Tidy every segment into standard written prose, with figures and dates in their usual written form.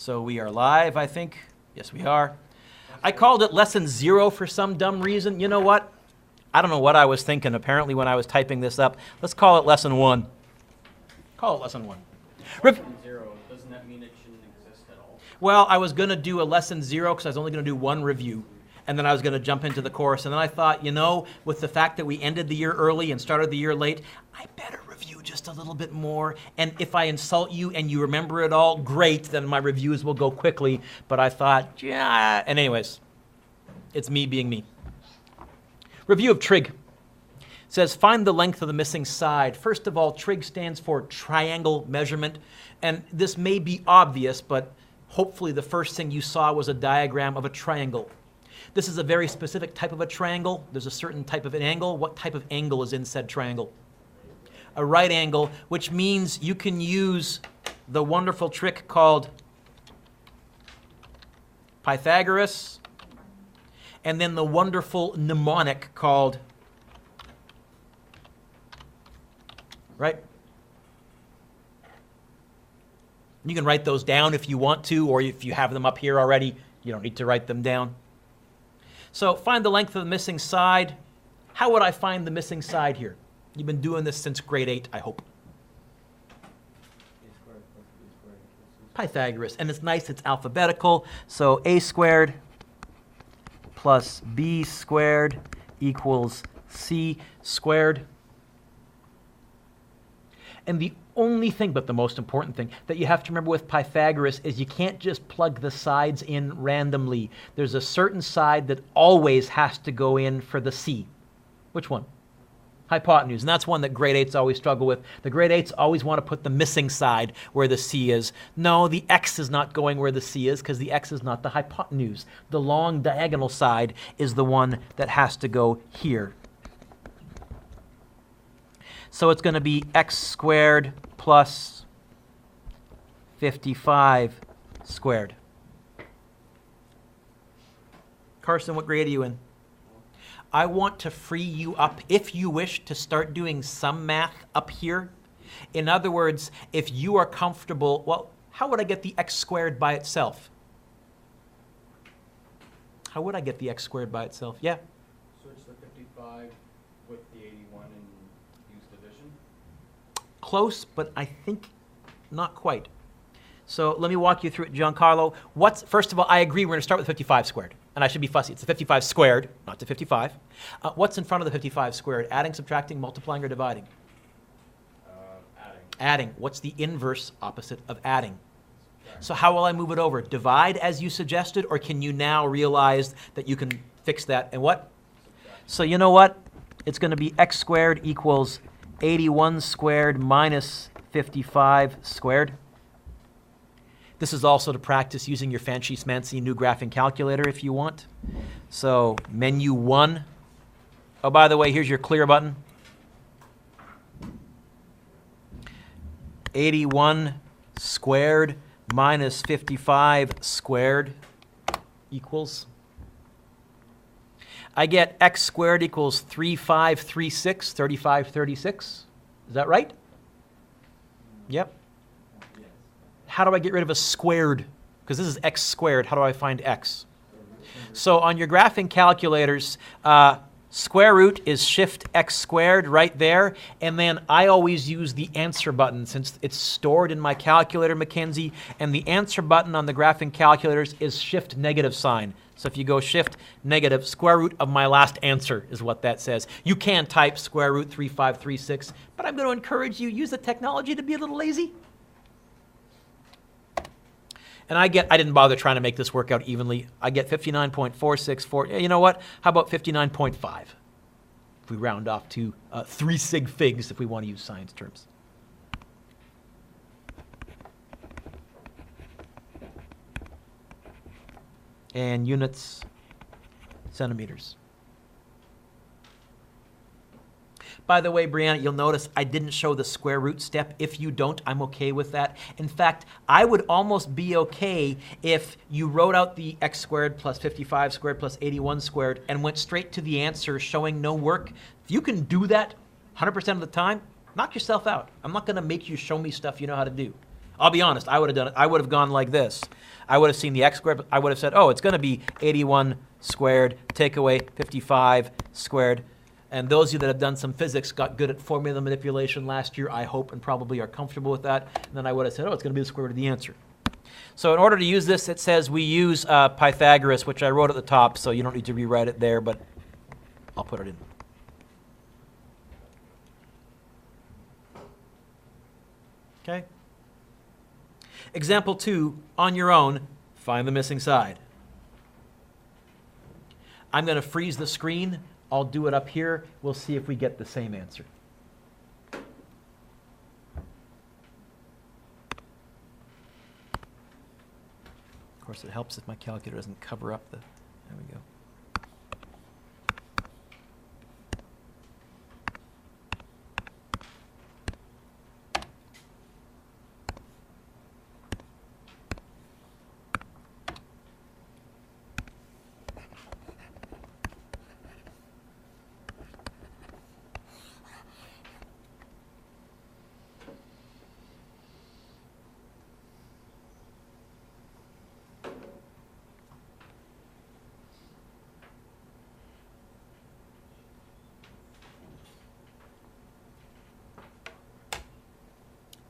So we are live, I think. Yes, we are. I called it lesson 0 for some dumb reason. You know what? I don't know what I was thinking, apparently, when I was typing this up. Let's call it lesson 1. Call it lesson 1. Lesson 0, doesn't that mean it shouldn't exist at all? Well, I was going to do a lesson 0 because I was only going to do one review. And then I was going to jump into the course. And then I thought, you know, with the fact that we ended the year early and started the year late, I better review just a little bit more. And if I insult you and you remember it all, great, then my reviews will go quickly. But I thought, yeah. And anyways, it's me being me. Review of Trig. It says, find the length of the missing side. First of all, Trig stands for triangle measurement. And this may be obvious, but hopefully the first thing you saw was a diagram of a triangle. This is a very specific type of a triangle. There's a certain type of an angle. What type of angle is in said triangle? A right angle, which means you can use the wonderful trick called Pythagoras, and then the wonderful mnemonic called, right? You can write those down if you want to, or if you have them up here already, you don't need to write them down. So find the length of the missing side. How would I find the missing side here? You've been doing this since grade 8, I hope. Pythagoras. And it's nice, it's alphabetical. So a squared plus b squared equals c squared. And the only thing, but the most important thing, that you have to remember with Pythagoras is you can't just plug the sides in randomly. There's a certain side that always has to go in for the c. Which one? Hypotenuse. And that's one that grade 8s always struggle with. The grade 8s always want to put the missing side where the c is. No, the x is not going where the c is because the x is not the hypotenuse. The long diagonal side is the one that has to go here. So it's going to be x squared plus 55 squared. Carson, what grade are you in? I want to free you up, if you wish, to start doing some math up here. In other words, if you are comfortable, well, how would I get the x squared by itself? How would I get the x squared by itself? Yeah? Switch the 55 with the 81 and use division? Close, but I think not quite. So let me walk you through it, Giancarlo. First of all, I agree we're going to start with 55 squared. And I should be fussy. It's the 55 squared, not the 55. What's in front of the 55 squared? Adding, subtracting, multiplying, or dividing? Adding. Adding. What's the inverse opposite of adding? So how will I move it over? Divide as you suggested, or can you now realize that you can fix that? And what? So you know what? It's going to be x squared equals 81 squared minus 55 squared. This is also to practice using your fancy smancy new graphing calculator if you want. So menu 1. Oh, by the way, here's your clear button. 81 squared minus 55 squared equals. I get x squared equals 3536, 3536. Is that right? Yep. How do I get rid of a squared? Because this is x squared. How do I find x? So on your graphing calculators, square root is shift x squared right there. And then I always use the answer button since it's stored in my calculator, Mackenzie. And the answer button on the graphing calculators is shift negative sign. So if you go shift negative, square root of my last answer is what that says. You can type square root 3536, but I'm going to encourage you, use the technology to be a little lazy. And I didn't bother trying to make this work out evenly. I get 59.464. You know what? How about 59.5? If we round off to 3 sig figs, if we want to use science terms. And units, centimeters. By the way, Brianna, you'll notice I didn't show the square root step. If you don't, I'm okay with that. In fact, I would almost be okay if you wrote out the x squared plus 55 squared plus 81 squared and went straight to the answer showing no work. If you can do that 100% of the time, knock yourself out. I'm not going to make you show me stuff you know how to do. I'll be honest, I would have done it. I would have gone like this. I would have seen the x squared. I would have said, oh, it's going to be 81 squared, take away 55 squared. And those of you that have done some physics got good at formula manipulation last year, I hope, and probably are comfortable with that. And then I would have said, oh, it's going to be the square root of the answer. So in order to use this, it says we use Pythagoras, which I wrote at the top, so you don't need to rewrite it there, but I'll put it in. Okay. Example 2, on your own, find the missing side. I'm going to freeze the screen. I'll do it up here. We'll see if we get the same answer. Of course, it helps if my calculator doesn't cover up the... There we go.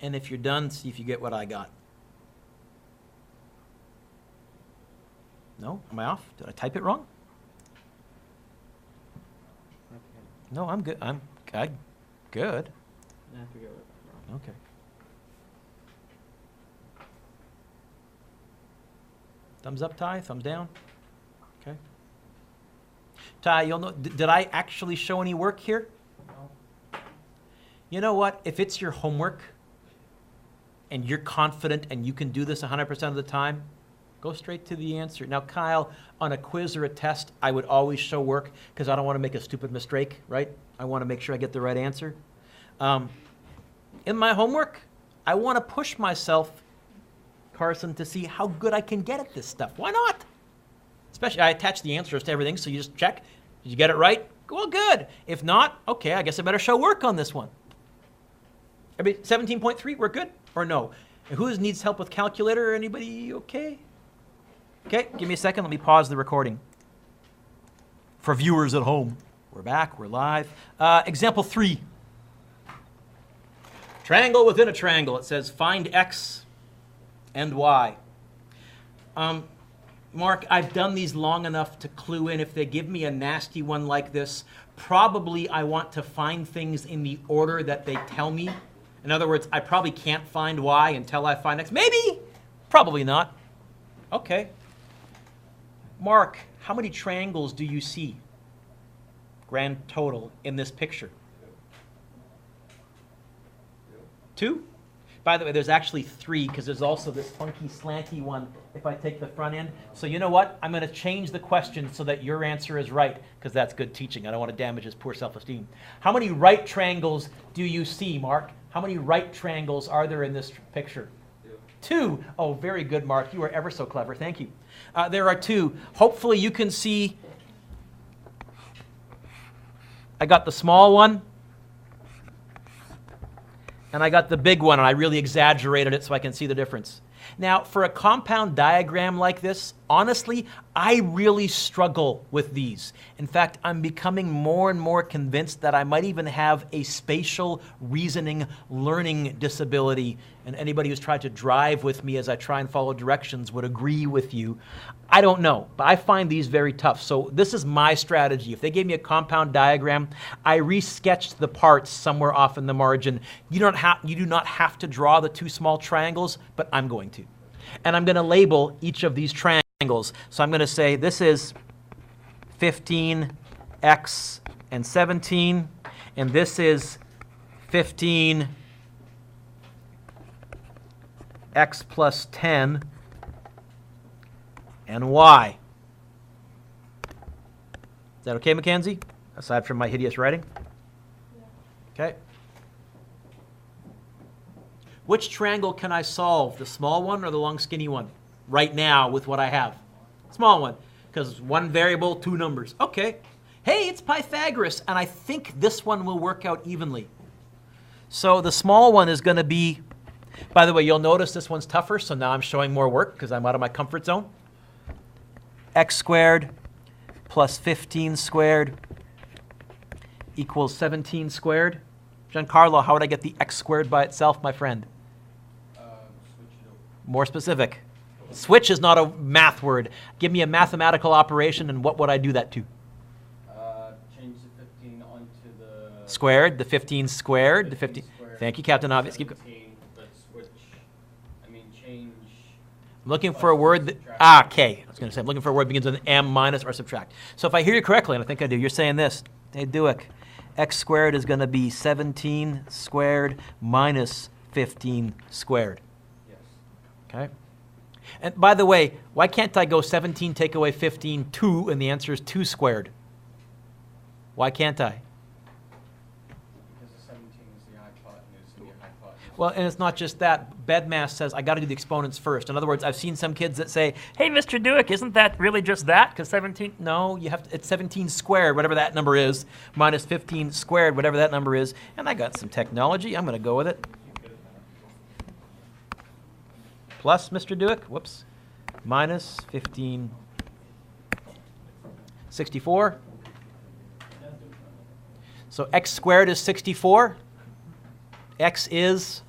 And if you're done, see if you get what I got. No? Am I off? Did I type it wrong? No, I'm good. I'm good. I forget what wrong. Okay. Thumbs up, Ty? Thumbs down? Okay. Ty, you'll know, did I actually show any work here? No. You know what? If it's your homework, and you're confident and you can do this 100% of the time, go straight to the answer. Now, Kyle, on a quiz or a test, I would always show work because I don't want to make a stupid mistake, right? I want to make sure I get the right answer. In my homework, I want to push myself, Carson, to see how good I can get at this stuff. Why not? Especially, I attach the answers to everything, so you just check. Did you get it right? Well, good. If not, okay, I guess I better show work on this one. 17.3, we're good? Or no? And who needs help with calculator? Anybody okay? Okay, give me a second. Let me pause the recording. For viewers at home, we're back. We're live. Example 3. Triangle within a triangle. It says find x and y. Mark, I've done these long enough to clue in. If they give me a nasty one like this, probably I want to find things in the order that they tell me. In other words, I probably can't find y until I find x. Maybe, probably not. Okay. Mark, how many triangles do you see, grand total, in this picture? 2? By the way, there's actually 3 because there's also this funky slanty one if I take the front end. So you know what? I'm going to change the question so that your answer is right because that's good teaching. I don't want to damage his poor self-esteem. How many right triangles do you see, Mark? How many right triangles are there in this picture? 2. Oh, very good, Mark. You are ever so clever. Thank you. There are 2. Hopefully you can see. I got the small one. And I got the big one, and I really exaggerated it so I can see the difference. Now, for a compound diagram like this, honestly, I really struggle with these. In fact, I'm becoming more and more convinced that I might even have a spatial reasoning learning disability. And anybody who's tried to drive with me as I try and follow directions would agree with you. I don't know, but I find these very tough. So this is my strategy. If they gave me a compound diagram, I re-sketched the parts somewhere off in the margin. You do not have to draw the 2 small triangles, but I'm going to. And I'm going to label each of these triangles. So I'm going to say this is 15, x, and 17. And this is 15, x plus 10, and y. Is that okay, Mackenzie? Aside from my hideous writing? Yeah. Okay. Which triangle can I solve, the small one or the long skinny one? Right now with what I have. Small one, because 1 variable, 2 numbers. Okay. Hey, it's Pythagoras, and I think this one will work out evenly. So the small one is going to be By the way, you'll notice this one's tougher, so now I'm showing more work because I'm out of my comfort zone. X squared plus 15 squared equals 17 squared. Giancarlo, how would I get the x squared by itself, my friend? Switch it over. More specific. Switch is not a math word. Give me a mathematical operation, and what would I do that to? Change the 15 onto the... Squared, the 15 squared, the 15. squared. Thank you, Captain Obvious. Keep going. 17, but switch, change... I'm looking for a word that, okay. I was going to say, I'm looking for a word that begins with an m minus or subtract. So if I hear you correctly, and I think I do, you're saying this. Hey, Dueck, x squared is going to be 17 squared minus 15 squared. Yes. Okay? And by the way, why can't I go 17 take away 15, 2, and the answer is 2 squared? Why can't I? Because the 17 is the hypotenuse, and your hypotenuse... Well, and it's not just that. BEDMAS says I got to do the exponents first. In other words, I've seen some kids that say, hey, Mr. Dueck, isn't that really just that? Because 17, no, you have to, it's 17 squared, whatever that number is, minus 15 squared, whatever that number is. And I got some technology. I'm going to go with it. Plus, Mr. Dueck, whoops, minus 15, 64. So x squared is 64. X is...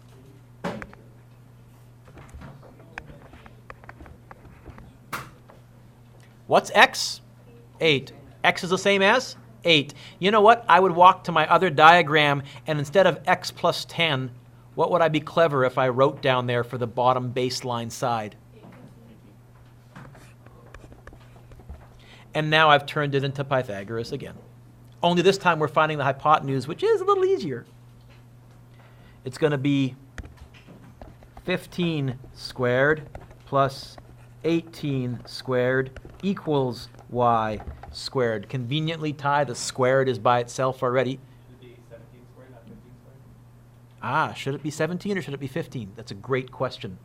What's x? 8. X is the same as 8. You know what? I would walk to my other diagram, and instead of x plus 10, what would I be clever if I wrote down there for the bottom baseline side? And now I've turned it into Pythagoras again. Only this time we're finding the hypotenuse, which is a little easier. It's going to be 15 squared plus 18 squared equals y squared. Conveniently, Ty, the squared is by itself already. Should it be 17 squared, not 15 squared? Ah, should it be 17 or should it be 15? That's a great question.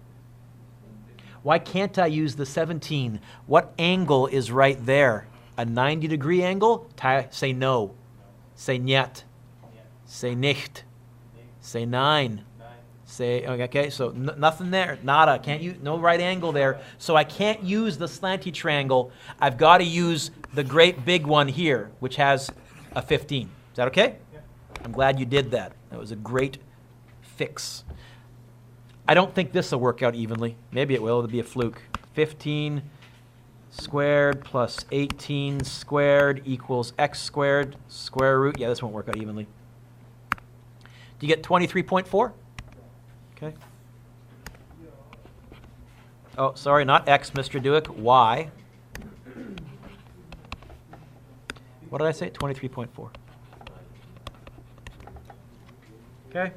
Why can't I use the 17? What angle is right there? A 90-degree angle? Ty, say no. Say niet. Say nicht. Say 9. Say, okay, so nothing there, nada, can't use, no right angle there. So I can't use the slanty triangle. I've got to use the great big one here, which has a 15. Is that okay? Yeah. I'm glad you did that. That was a great fix. I don't think this will work out evenly. Maybe it will, it'll be a fluke. 15 squared plus 18 squared equals x squared, square root. Yeah, this won't work out evenly. Do you get 23.4? Okay. Oh, sorry, not x, Mr. Dueck, y. What did I say? 23.4. Okay.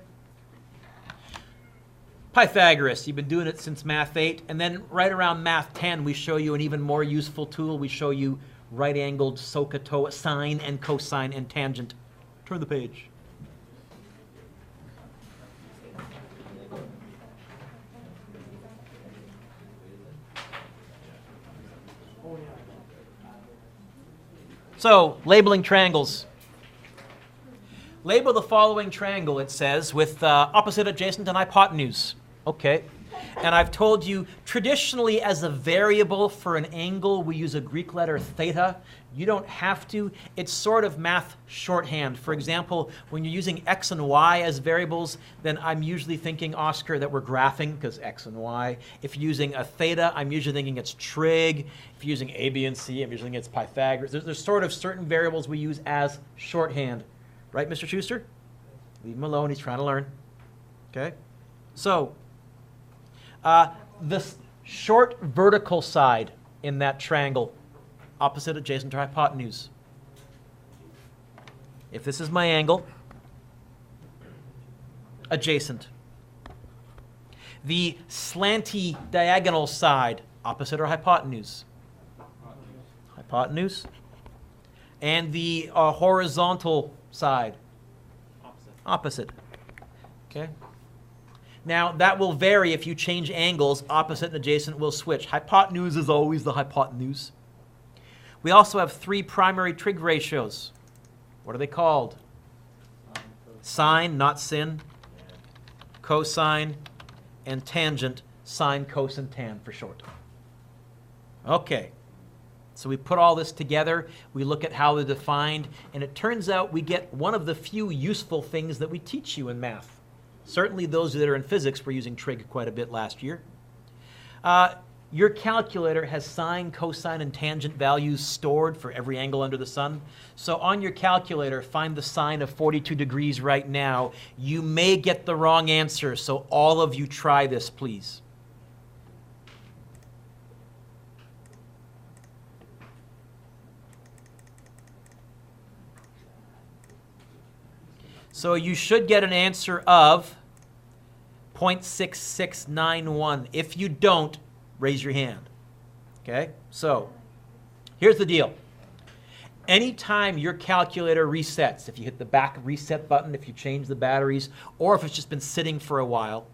Pythagoras, you've been doing it since Math 8, and then right around Math 10, we show you an even more useful tool. We show you right-angled SOHCAHTOA, sine and cosine and tangent. Turn the page. So, labeling triangles. Label the following triangle, it says, with opposite, adjacent, and hypotenuse. Okay. And I've told you, traditionally as a variable for an angle, we use a Greek letter theta. You don't have to. It's sort of math shorthand. For example, when you're using x and y as variables, then I'm usually thinking, Oscar, that we're graphing, because x and y. If you're using a theta, I'm usually thinking it's trig. If you're using a, b, and c, I'm usually thinking it's Pythagoras. There's sort of certain variables we use as shorthand. Right, Mr. Schuster? Leave him alone. He's trying to learn. Okay? So, this short vertical side in that triangle, opposite, adjacent, or hypotenuse. If this is my angle, adjacent. The slanty diagonal side, opposite or hypotenuse? Hypotenuse. And the horizontal side? Opposite. Okay. Now, that will vary if you change angles. Opposite and adjacent will switch. Hypotenuse is always the hypotenuse. We also have 3 primary trig ratios. What are they called? Sine, not sin. Cosine, and tangent, sine, cosine, tan for short. Okay. So we put all this together, we look at how they're defined, and it turns out we get one of the few useful things that we teach you in math. Certainly those that are in physics were using trig quite a bit last year. Your calculator has sine, cosine, and tangent values stored for every angle under the sun. So on your calculator, find the sine of 42 degrees right now. You may get the wrong answer, so all of you try this, please. So you should get an answer of 0.6691. If you don't, raise your hand. Okay? So here's the deal. Anytime your calculator resets, if you hit the back reset button, if you change the batteries, or if it's just been sitting for a while,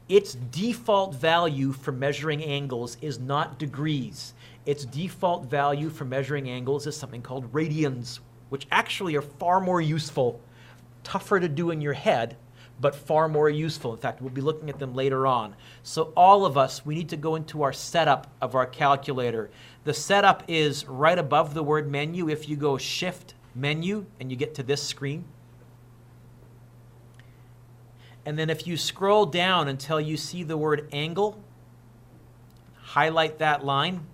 its default value for measuring angles is not degrees. Its default value for measuring angles is something called radians, which actually are far more useful, tougher to do in your head, but far more useful. In fact, we'll be looking at them later on. So all of us, we need to go into our setup of our calculator. The setup is right above the word menu. If you go Shift Menu and you get to this screen, and then if you scroll down until you see the word angle, highlight that line.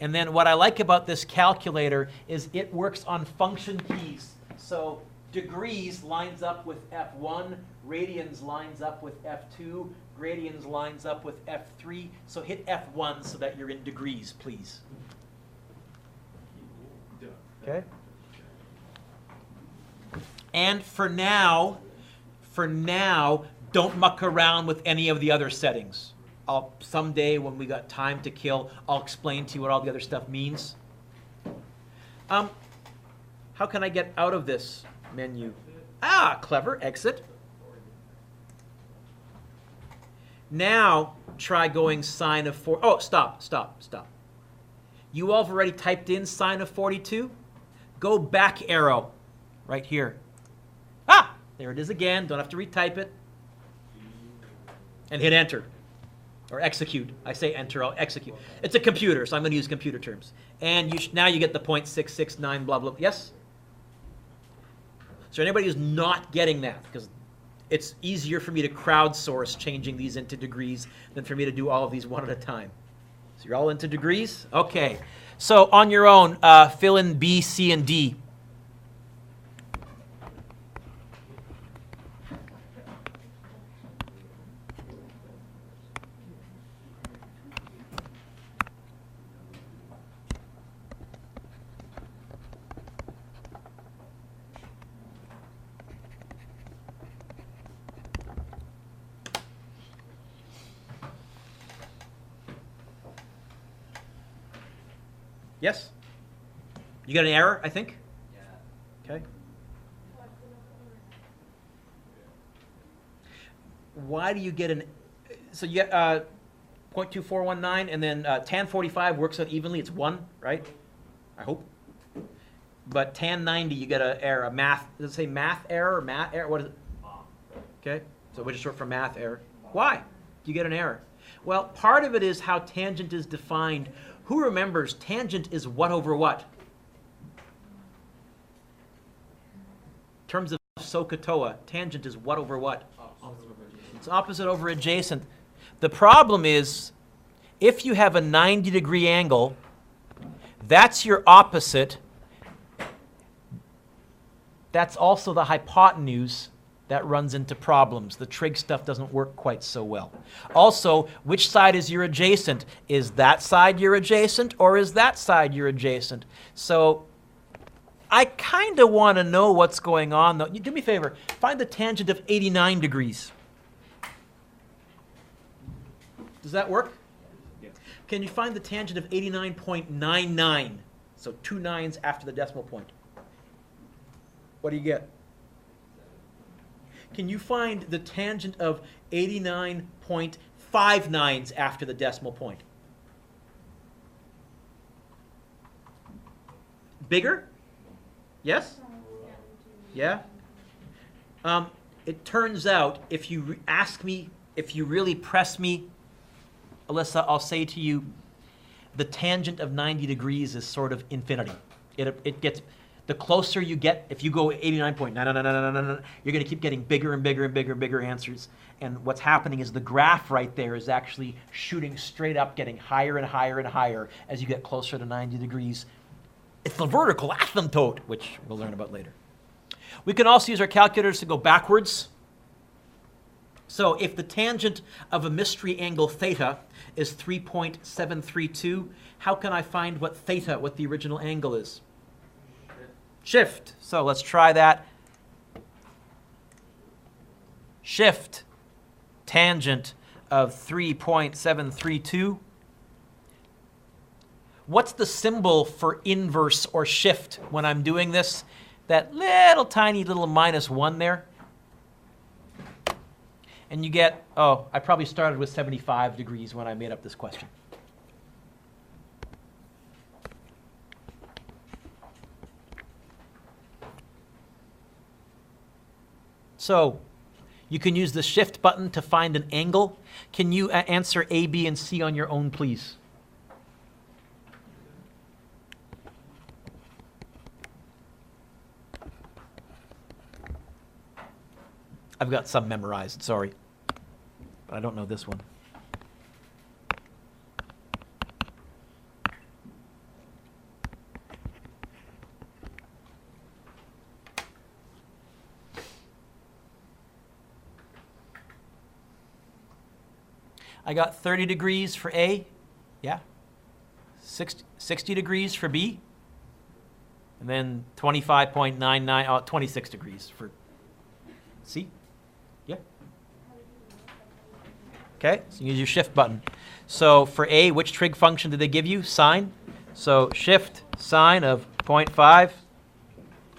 And then what I like about this calculator is it works on function keys. So degrees lines up with F1, radians lines up with F2, gradians lines up with F3. So hit F1 so that you're in degrees, please. Okay? And for now, don't muck around with any of the other settings. Someday when we got time to kill, I'll explain to you what all the other stuff means. How can I get out of this menu? Ah, clever, exit. Now try going sine of 4. Oh, stop. You all have already typed in sine of 42. Go back arrow right here. Ah, there it is again. Don't have to retype it. And hit enter. Or execute. I say enter, I'll execute. It's a computer, so I'm going to use computer terms. And now you get the 0.669 blah, blah. Yes? So anybody who's not getting that, because it's easier for me to crowdsource changing these into degrees than for me to do all of these one at a time. So you're all into degrees? Okay. So on your own, fill in B, C, and D. Yes? You got an error, I think? Yeah. Okay. Why do you get an... So you get 0.2419, and then tan 45 works out evenly. It's 1, right? I hope. But tan 90, you get an error. A math... Does it say math error or math error? What is it? Okay. So we're just short for math error. Why do you get an error? Well, part of it is how tangent is defined. Who remembers tangent is what over what? In terms of SOHCAHTOA, tangent is what over what? It's opposite over adjacent. The problem is, if you have a 90-degree angle, that's your opposite. That's also the hypotenuse. That runs into problems. The trig stuff doesn't work quite so well. Also, which side is your adjacent? Is that side your adjacent, or is that side your adjacent? So I kind of want to know what's going on, though. You do me a favor. Find the tangent of 89 degrees. Does that work? Yeah. Can you find the tangent of 89.99? So 2 nines after the decimal point. What do you get? Can you find the tangent of 89.59 after the decimal point? Bigger? Yes? Yeah? it turns out, if you ask me, if you really press me, Alyssa, I'll say to you, the tangent of 90 degrees is sort of infinity. It gets, the closer you get, if you go 89.99999, you're going to keep getting bigger and bigger and bigger and bigger answers. And what's happening is the graph right there is actually shooting straight up, getting higher and higher and higher as you get closer to 90 degrees. It's the vertical asymptote, which we'll learn about later. We can also use our calculators to go backwards. So if the tangent of a mystery angle theta is 3.732, how can I find what theta, what the original angle is? Shift. So let's try that. Shift tangent of 3.732. What's the symbol for inverse or shift when I'm doing this? That little tiny little -1 there. And you get, oh, I probably started with 75 degrees when I made up this question. So you can use the shift button to find an angle. Can you answer A, B, and C on your own, please? I've got some memorized, sorry. But I don't know this one. I got 30 degrees for A, yeah. 60 degrees for B. And then 25.99, 26 degrees for C. Yeah. Okay, so you use your shift button. So for A, which trig function did they give you? Sine. So shift sine of 0.5,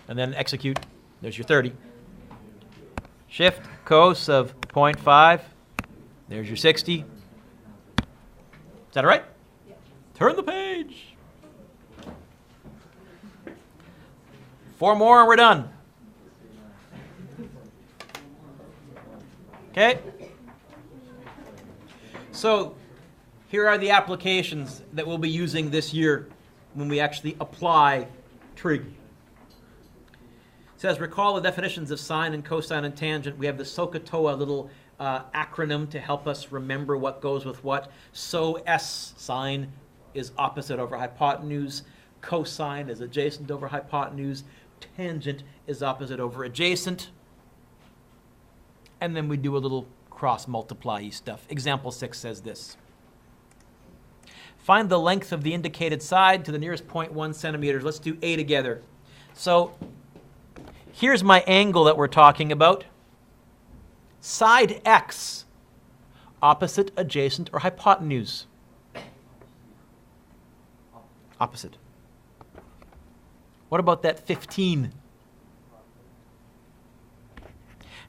and then execute. There's your 30. Shift cos of 0.5. There's your 60. Is that all right? Yeah. Turn the page. 4 more and we're done. Okay? So here are the applications that we'll be using this year when we actually apply trig. It says, recall the definitions of sine and cosine and tangent. We have the SOHCAHTOA little acronym to help us remember what goes with what. So S, sine, is opposite over hypotenuse. Cosine is adjacent over hypotenuse. Tangent is opposite over adjacent. And then we do a little cross-multiply-y stuff. Example 6 says this. Find the length of the indicated side to the nearest 0.1 centimeters. Let's do A together. So here's my angle that we're talking about. Side X, opposite, adjacent, or hypotenuse? Opposite. What about that 15?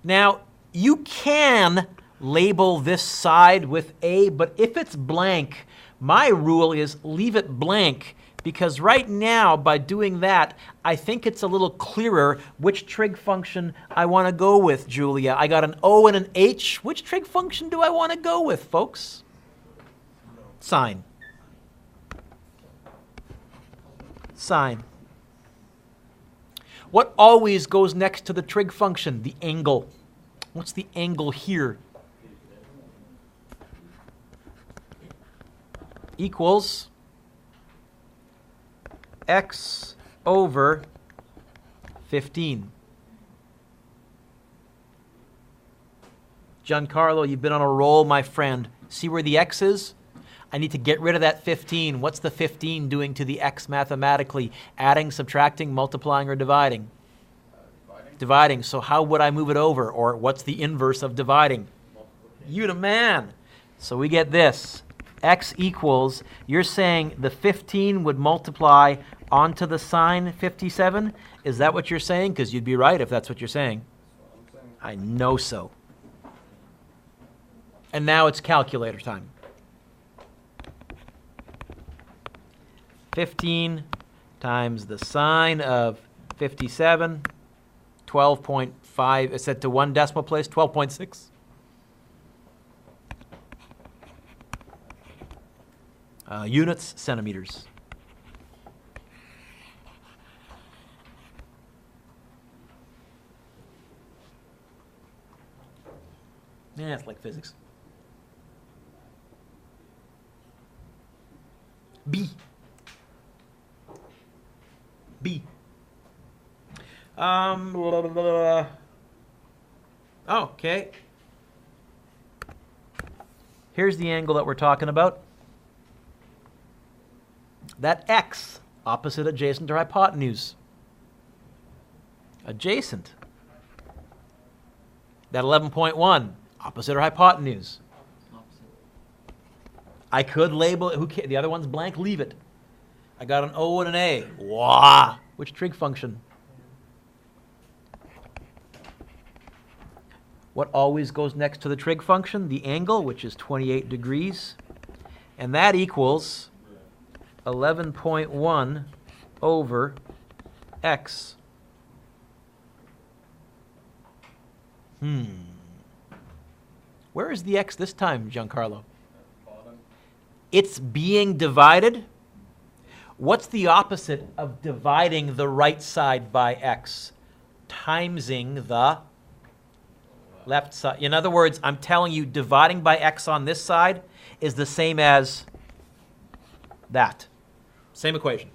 Now, you can label this side with A, but if it's blank, my rule is leave it blank, because right now, by doing that, I think it's a little clearer which trig function I want to go with, Julia. I got an O and an H. Which trig function do I want to go with, folks? Sine. Sine. What always goes next to the trig function? The angle. What's the angle here? Equals X over 15. Giancarlo, you've been on a roll, my friend. See where the X is? I need to get rid of that 15. What's the 15 doing to the X mathematically? Adding, subtracting, multiplying, or dividing? Dividing. So how would I move it over? Or what's the inverse of dividing? You the man. So we get this. X equals, you're saying the 15 would multiply onto the sine 57? Is that what you're saying? Because you'd be right if that's what you're saying. I know so. And now it's calculator time. 15 times the sine of 57, 12.4 5, it said to 1 decimal place, 12.6. Units, centimeters. Yeah, it's like physics. B. Blah, blah, blah, blah. Okay. Here's the angle that we're talking about. That x, opposite, adjacent, or hypotenuse. Adjacent. That 11.1, opposite or hypotenuse. I could label it. Who cares? The other one's blank. Leave it. I got an O and an A. Wah! Which trig function? What always goes next to the trig function? The angle, which is 28 degrees. And that equals 11.1 over x. Where is the x this time, Giancarlo? It's being divided. What's the opposite of dividing the right side by x? Timesing the left side. In other words, I'm telling you, dividing by x on this side is the same as that. Same equation.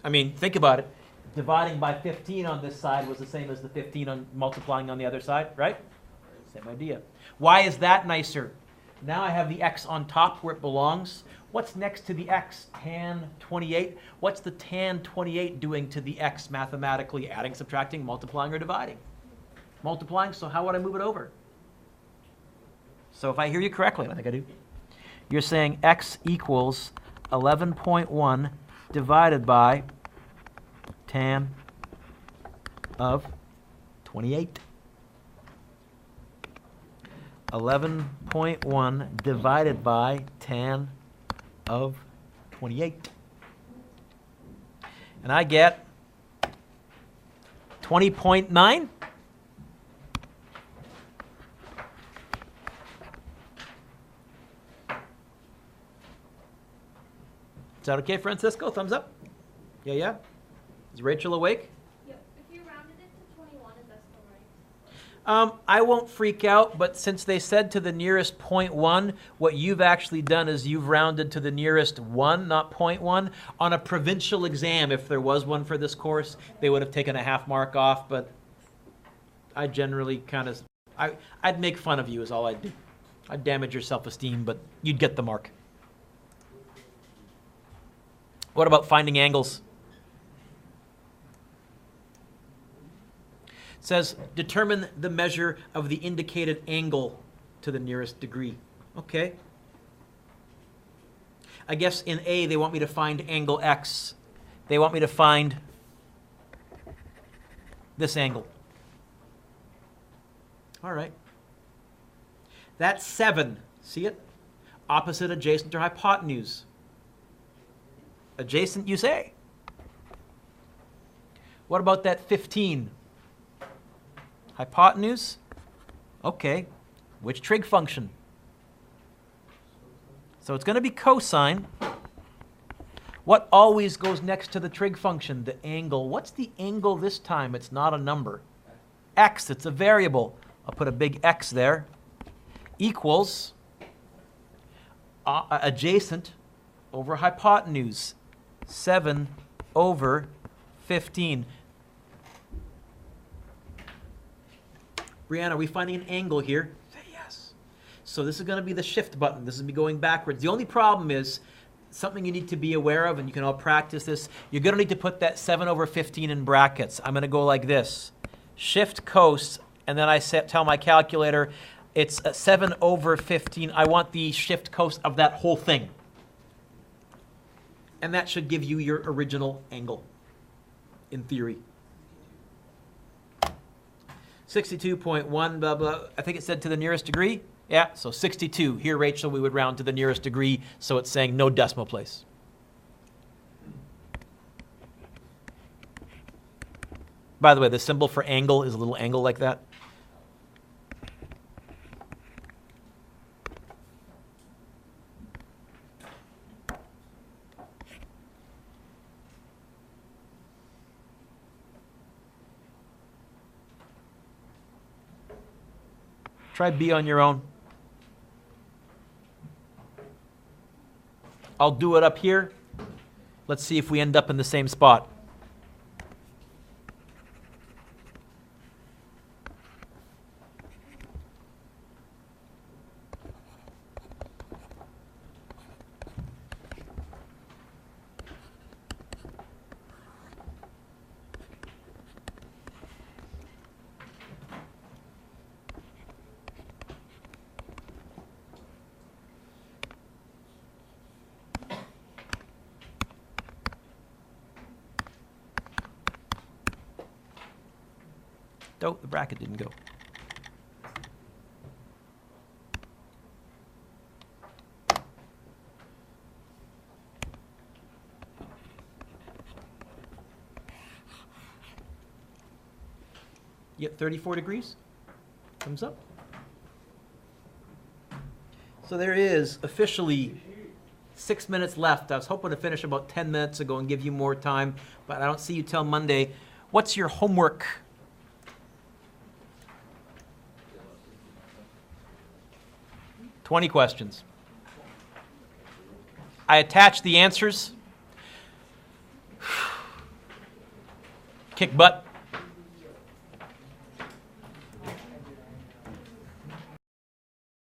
I mean, think about it. Dividing by 15 on this side was the same as the 15 on multiplying on the other side, right? Same idea. Why is that nicer? Now I have the x on top where it belongs. What's next to the x? Tan 28. What's the tan 28 doing to the x mathematically? Adding, subtracting, multiplying, or dividing? Multiplying, so how would I move it over? So if I hear you correctly, and I think I do, you're saying x equals 11.1 divided by tan of 28. 11.1 divided by tan of 28. And I get 20.9. Is that okay, Francisco? Thumbs up? Yeah, yeah? Is Rachel awake? Yep. If you rounded it to 21, is that still right? I won't freak out, but since they said to the nearest 0.1, what you've actually done is you've rounded to the nearest 1, not 0.1. On a provincial exam, if there was one for this course, they would have taken a half mark off, but I generally kind of, I'd make fun of you is all I'd do. I'd damage your self-esteem, but you'd get the mark. What about finding angles? It says, determine the measure of the indicated angle to the nearest degree. Okay. I guess in A, they want me to find angle X. They want me to find this angle. All right. That's 7. See it? Opposite, adjacent, or hypotenuse. Adjacent, you say. What about that 15? Hypotenuse? Okay. Which trig function? So it's going to be cosine. What always goes next to the trig function? The angle. What's the angle this time? It's not a number. X, it's a variable. I'll put a big X there. Equals adjacent over hypotenuse. 7 over 15. Brianna, are we finding an angle here? Say yes. So this is going to be the shift button. This is me going backwards. The only problem is something you need to be aware of, and you can all practice this. You're going to need to put that 7 over 15 in brackets. I'm going to go like this. Shift cos, and then I tell my calculator it's 7 over 15. I want the shift cos of that whole thing. And that should give you your original angle, in theory. 62.1, blah, blah. I think it said to the nearest degree. Yeah, so 62. Here, Rachel, we would round to the nearest degree, so it's saying no decimal place. By the way, the symbol for angle is a little angle like that. Try B on your own. I'll do it up here. Let's see if we end up in the same spot. Oh, the bracket didn't go. You get 34 degrees? Thumbs up. So there is officially 6 minutes left. I was hoping to finish about 10 minutes ago and give you more time, but I don't see you till Monday. What's your homework? $20 questions. I attached the answers. Kick butt.